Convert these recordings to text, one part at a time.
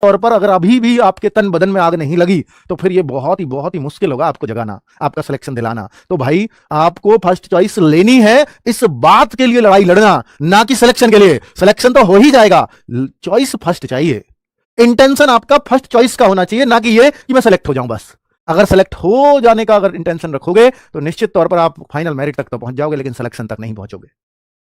तौर पर अगर अभी भी आपके तन बदन में आग नहीं लगी तो फिर ये बहुत ही मुश्किल होगा आपको जगाना, आपका सिलेक्शन दिलाना। तो भाई आपको फर्स्ट चॉइस लेनी है, इस बात के लिए लड़ाई लड़ना, ना कि सिलेक्शन के लिए। सिलेक्शन तो हो ही जाएगा, चॉइस फर्स्ट चाहिए। इंटेंशन आपका फर्स्ट चॉइस का होना चाहिए, ना कि ये कि मैं सेलेक्ट हो जाऊं बस। अगर सेलेक्ट हो जाने का अगर इंटेंशन रखोगे तो निश्चित तौर पर आप फाइनल मेरिट तक तो पहुंच जाओगे, लेकिन सिलेक्शन तक नहीं पहुंचोगे।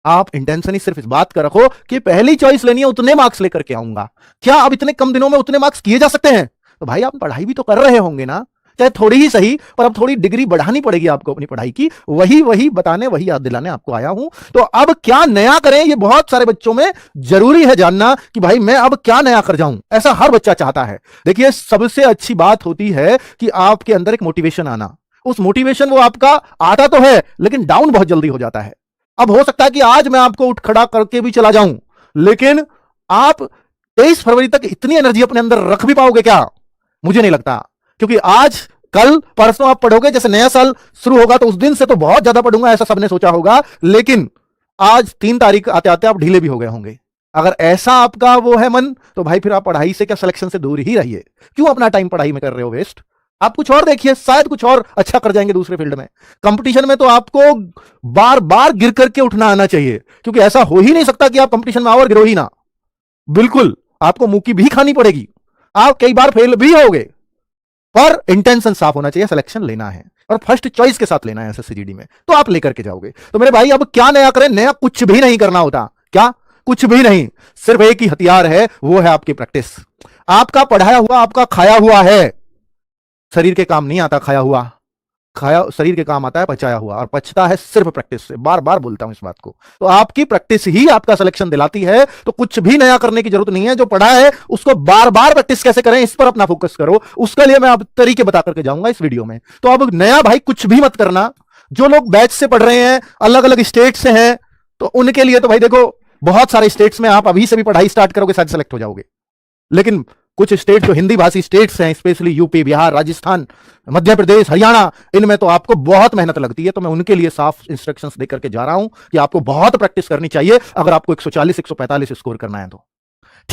आप इंटेंशन ही सिर्फ इस बात का रखो कि पहली चॉइस लेनी है, उतने मार्क्स लेकर के आऊंगा। क्या अब इतने कम दिनों में उतने मार्क्स किए जा सकते हैं? तो भाई आप पढ़ाई भी तो कर रहे होंगे ना, चाहे थोड़ी ही सही, पर अब थोड़ी डिग्री बढ़ानी पड़ेगी आपको अपनी पढ़ाई की। वही बताने, वही याद दिलाने आपको आया हूं। तो अब क्या नया करें, ये बहुत सारे बच्चों में जरूरी है जानना कि भाई मैं अब क्या नया कर जाऊं। ऐसा हर बच्चा चाहता है। देखिए, सबसे अच्छी बात होती है कि आपके अंदर एक मोटिवेशन आना। उस मोटिवेशन वो आपका आता तो है, लेकिन डाउन बहुत जल्दी हो जाता है। अब हो सकता है कि आज मैं आपको उठ खड़ा करके भी चला जाऊं, लेकिन आप 23 फरवरी तक इतनी एनर्जी अपने अंदर रख भी पाओगे क्या? मुझे नहीं लगता। क्योंकि आज कल परसों आप पढ़ोगे, जैसे नया साल शुरू होगा तो उस दिन से तो बहुत ज्यादा पढ़ूंगा ऐसा सबने सोचा होगा, लेकिन आज 3 तारीख आते आते आप ढीले भी हो गए होंगे। अगर ऐसा आपका वो है मन, तो भाई फिर आप पढ़ाई से क्या सिलेक्शन से दूर ही रहिए। क्यों अपना टाइम पढ़ाई में कर रहे हो वेस्ट? आप कुछ और देखिए, शायद कुछ और अच्छा कर जाएंगे दूसरे फील्ड में। कंपटीशन में तो आपको बार बार गिर करके उठना आना चाहिए, क्योंकि ऐसा हो ही नहीं सकता कि आप कंपटीशन में आओ और गिरो ही ना। बिल्कुल, आपको मुंह की भी खानी पड़ेगी, आप कई बार फेल भी होगे, पर इंटेंशन साफ होना चाहिए, सिलेक्शन लेना है और फर्स्ट चॉइस के साथ लेना है एसएससीजीडी में, तो आप लेकर के जाओगे। तो मेरे भाई अब क्या नया करें? नया कुछ भी नहीं करना होता। क्या? कुछ भी नहीं। सिर्फ एक ही हथियार है, वो है आपकी प्रैक्टिस। आपका पढ़ाया हुआ, आपका खाया हुआ है, शरीर के काम नहीं आता खाया हुआ। खाया शरीर के काम आता है पचाया हुआ, और पचता है सिर्फ प्रैक्टिस से। बार बार बोलता हूं इस बात को। तो आपकी प्रैक्टिस ही आपका सिलेक्शन दिलाती है। तो कुछ भी नया करने की जरूरत नहीं है। जो पढ़ा है उसको बार बार प्रैक्टिस कैसे करें, इस पर अपना फोकस करो। उसके लिए मैं अब तरीके बता करके जाऊंगा इस वीडियो में। तो अब नया भाई कुछ भी मत करना। जो लोग बैच से पढ़ रहे हैं, अलग अलग स्टेट से हैं, तो उनके लिए तो भाई देखो, बहुत सारे स्टेट्स में आप अभी से भी पढ़ाई स्टार्ट करोगे, शायद सेलेक्ट हो जाओगे। लेकिन कुछ स्टेट जो हिंदी भाषी स्टेट्स हैं, स्पेशली यूपी, बिहार, राजस्थान, मध्य प्रदेश, हरियाणा, इनमें तो आपको बहुत मेहनत लगती है। तो मैं उनके लिए साफ इंस्ट्रक्शंस देकर के जा रहा हूं कि आपको बहुत प्रैक्टिस करनी चाहिए अगर आपको 140 145 स्कोर करना है तो।